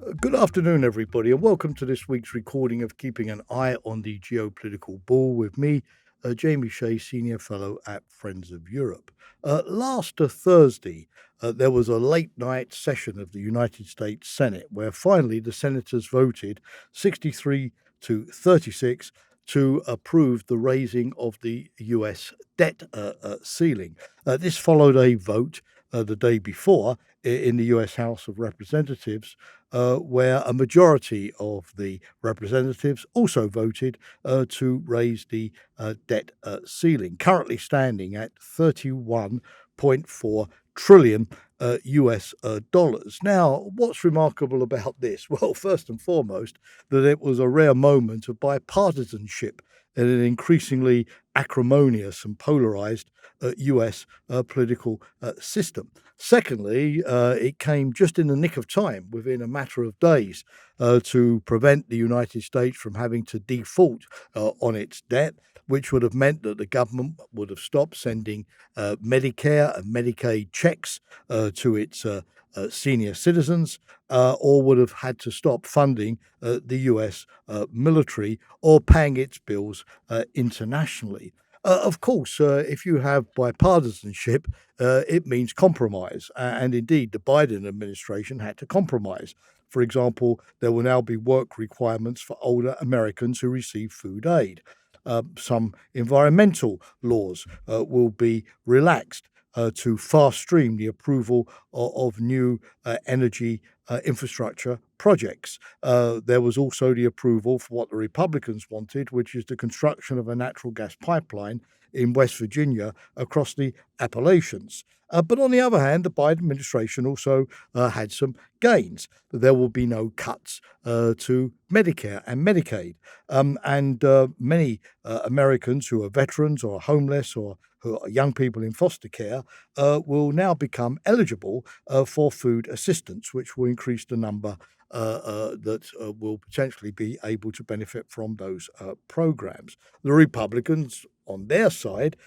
Good afternoon, everybody, and welcome to this week's recording of Keeping an Eye on the Geopolitical Ball with me, Jamie Shea, Senior Fellow at Friends of Europe. Last Thursday, there was a late night session of the United States Senate where finally the senators voted 63 to 36 to approve the raising of the US debt ceiling. This followed a vote the day before in the US House of Representatives where a majority of the representatives also voted to raise the debt ceiling, currently standing at 31.4 trillion US dollars. Now, what's remarkable about this? Well, first and foremost, that it was a rare moment of bipartisanship in an increasingly acrimonious and polarized US political system. Secondly, it came just in the nick of time, within a matter of days, to prevent the United States from having to default on its debt, which would have meant that the government would have stopped sending Medicare and Medicaid checks to its senior citizens, or would have had to stop funding the US military or paying its bills internationally. Of course, if you have bipartisanship, it means compromise. And indeed, the Biden administration had to compromise. For example, there will now be work requirements for older Americans who receive food aid. Some environmental laws will be relaxed to fast stream the approval of new energy infrastructure projects. There was also the approval for what the Republicans wanted, which is the construction of a natural gas pipeline in West Virginia across the Appalachians. But on the other hand, the Biden administration also had some gains. There will be no cuts to Medicare and Medicaid. And many Americans who are veterans or homeless or who are young people in foster care will now become eligible for food assistance, which will increase the number that will potentially be able to benefit from those programs. The Republicans, on their side,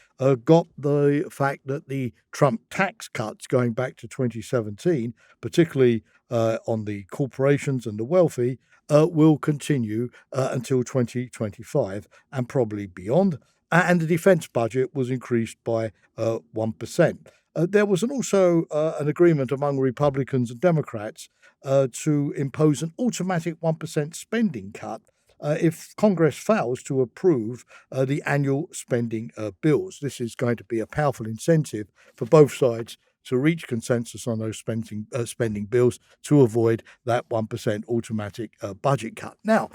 got the fact that the Trump tax cuts going back to 2017, particularly on the corporations and the wealthy, will continue until 2025 and probably beyond. And the defense budget was increased by 1%. There was also an agreement among Republicans and Democrats to impose an automatic 1% spending cut if Congress fails to approve the annual spending bills. This is going to be a powerful incentive for both sides to reach consensus on those spending bills to avoid that 1% automatic budget cut. Now,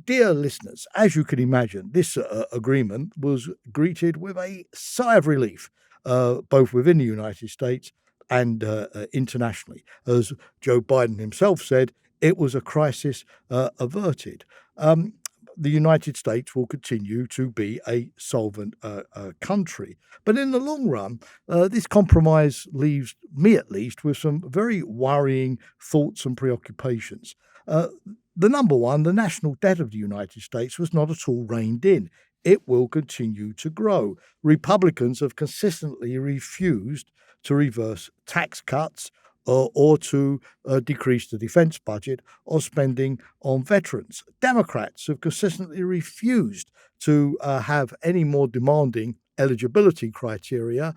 dear listeners, as you can imagine, this agreement was greeted with a sigh of relief, both within the United States and internationally. As Joe Biden himself said, it was a crisis averted. The United States will continue to be a solvent country. But in the long run, this compromise leaves me, at least, with some very worrying thoughts and preoccupations. The number one, the national debt of the United States was not at all reined in. It will continue to grow. Republicans have consistently refused to reverse tax cuts or to decrease the defense budget or spending on veterans. Democrats have consistently refused to have any more demanding eligibility criteria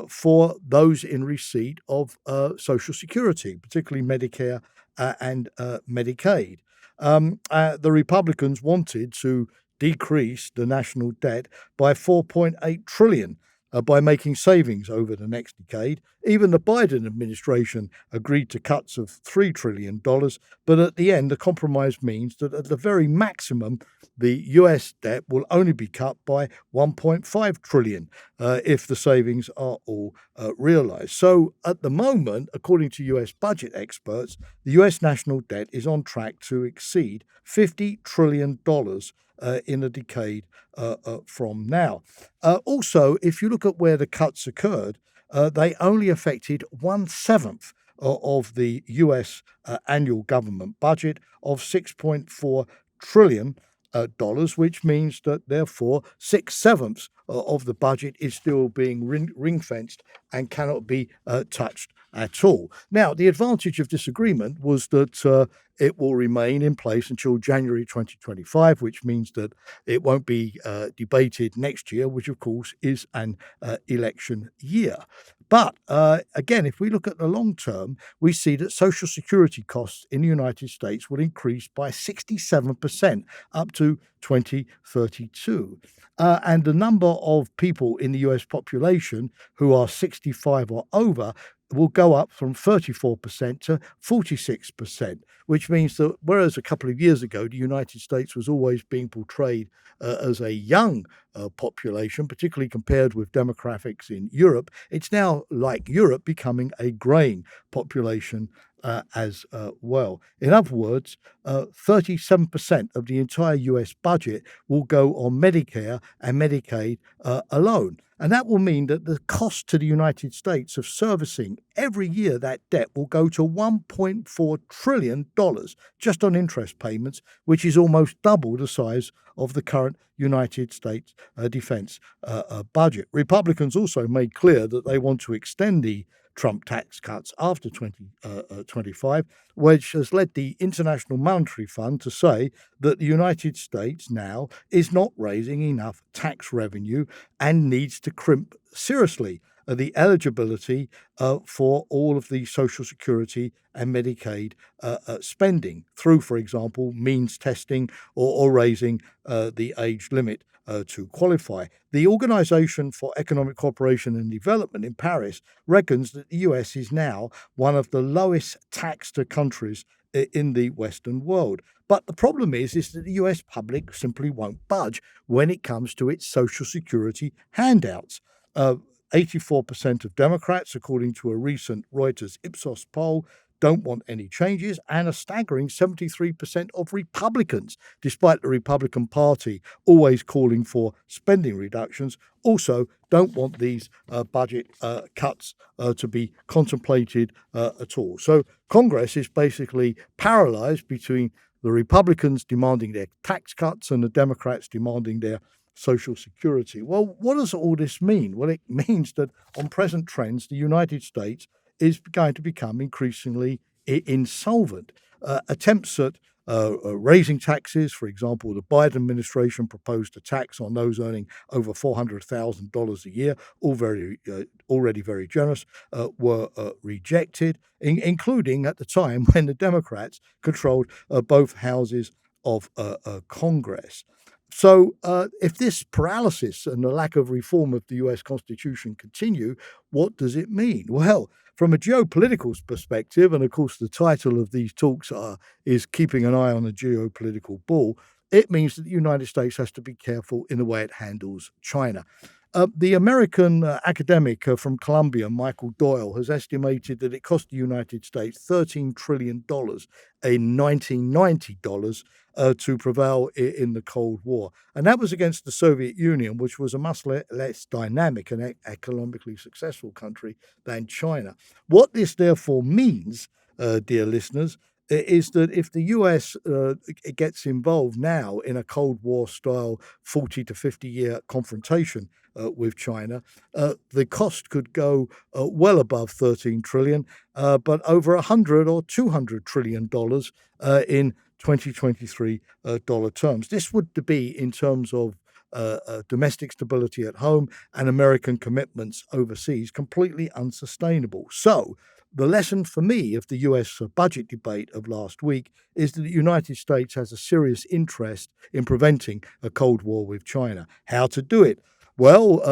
for those in receipt of Social Security, particularly Medicare and Medicaid. The Republicans wanted to decrease the national debt by 4.8 trillion by making savings over the next decade. Even the Biden administration agreed to cuts of $3 trillion, but at the end, the compromise means that at the very maximum, the US debt will only be cut by 1.5 trillion if the savings are all realized. So at the moment, according to US budget experts, the US national debt is on track to exceed $50 trillion in a decade from now. Also, if you look at where the cuts occurred, they only affected 1/7 of the US annual government budget of $6.4 trillion. Dollars, which means that therefore 6/7 of the budget is still being ring fenced and cannot be touched at all. Now, the advantage of this agreement was that it will remain in place until January 2025, which means that it won't be debated next year, which of course is an election year. But again, if we look at the long term, we see that Social Security costs in the United States will increase by 67% up to 2032. And the number of people in the US population who are 65 or over will go up from 34% to 46%, which means that whereas a couple of years ago, the United States was always being portrayed as a young population, particularly compared with demographics in Europe, it's now, like Europe, becoming a greying population as well. In other words, 37% of the entire US budget will go on Medicare and Medicaid alone. And that will mean that the cost to the United States of servicing every year that debt will go to $1.4 trillion just on interest payments, which is almost double the size of the current United States defense budget. Republicans also made clear that they want to extend the Trump tax cuts after 2025, which has led the International Monetary Fund to say that the United States now is not raising enough tax revenue and needs to crimp seriously the eligibility for all of the Social Security and Medicaid spending through, for example, means testing or raising the age limit to qualify. The Organization for Economic Cooperation and Development in Paris reckons that the US is now one of the lowest taxed countries in the Western world. But the problem is that the US public simply won't budge when it comes to its Social Security handouts. 84% of Democrats, according to a recent Reuters Ipsos poll, don't want any changes, and a staggering 73% of Republicans, despite the Republican Party always calling for spending reductions, also don't want these budget cuts to be contemplated at all. So Congress is basically paralyzed between the Republicans demanding their tax cuts and the Democrats demanding their Social Security. Well, what does all this mean? Well, it means that on present trends, the United States is going to become increasingly insolvent. Attempts at raising taxes, for example, the Biden administration proposed a tax on those earning over $400,000 a year, already very generous, were rejected, including at the time when the Democrats controlled both houses of Congress. So if this paralysis and the lack of reform of the US Constitution continue, what does it mean? Well, from a geopolitical perspective, and of course the title of these talks is Keeping an Eye on the Geopolitical Ball, it means that the United States has to be careful in the way it handles China. The American academic from Columbia, Michael Doyle, has estimated that it cost the United States $13 trillion in 1990 to prevail in the Cold War. And that was against the Soviet Union, which was a much less dynamic and economically successful country than China. What this therefore means, dear listeners, is that if the US gets involved now in a Cold War style 40 to 50 year confrontation with China, the cost could go well above 13 trillion, but over 100 or 200 trillion dollars in 2023 dollar terms. This would be in terms of domestic stability at home and American commitments overseas completely unsustainable. So the lesson for me of the US budget debate of last week is that the United States has a serious interest in preventing a Cold War with China. How to do it? Well,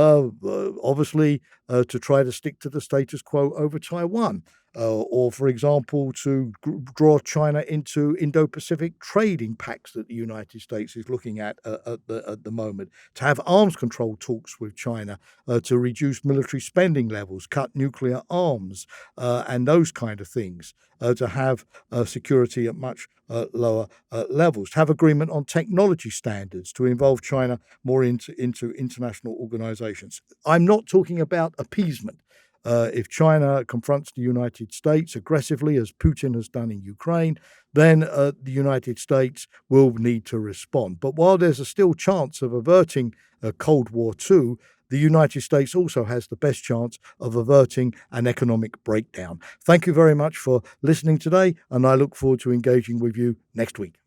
obviously, to try to stick to the status quo over Taiwan, or, for example, to draw China into Indo-Pacific trading pacts that the United States is looking at the moment, to have arms control talks with China, to reduce military spending levels, cut nuclear arms, and those kind of things, to have security at much lower levels, to have agreement on technology standards, to involve China more into international organizations. I'm not talking about appeasement. If China confronts the United States aggressively, as Putin has done in Ukraine, then the United States will need to respond. But while there's a still chance of averting Cold War II, the United States also has the best chance of averting an economic breakdown. Thank you very much for listening today, and I look forward to engaging with you next week.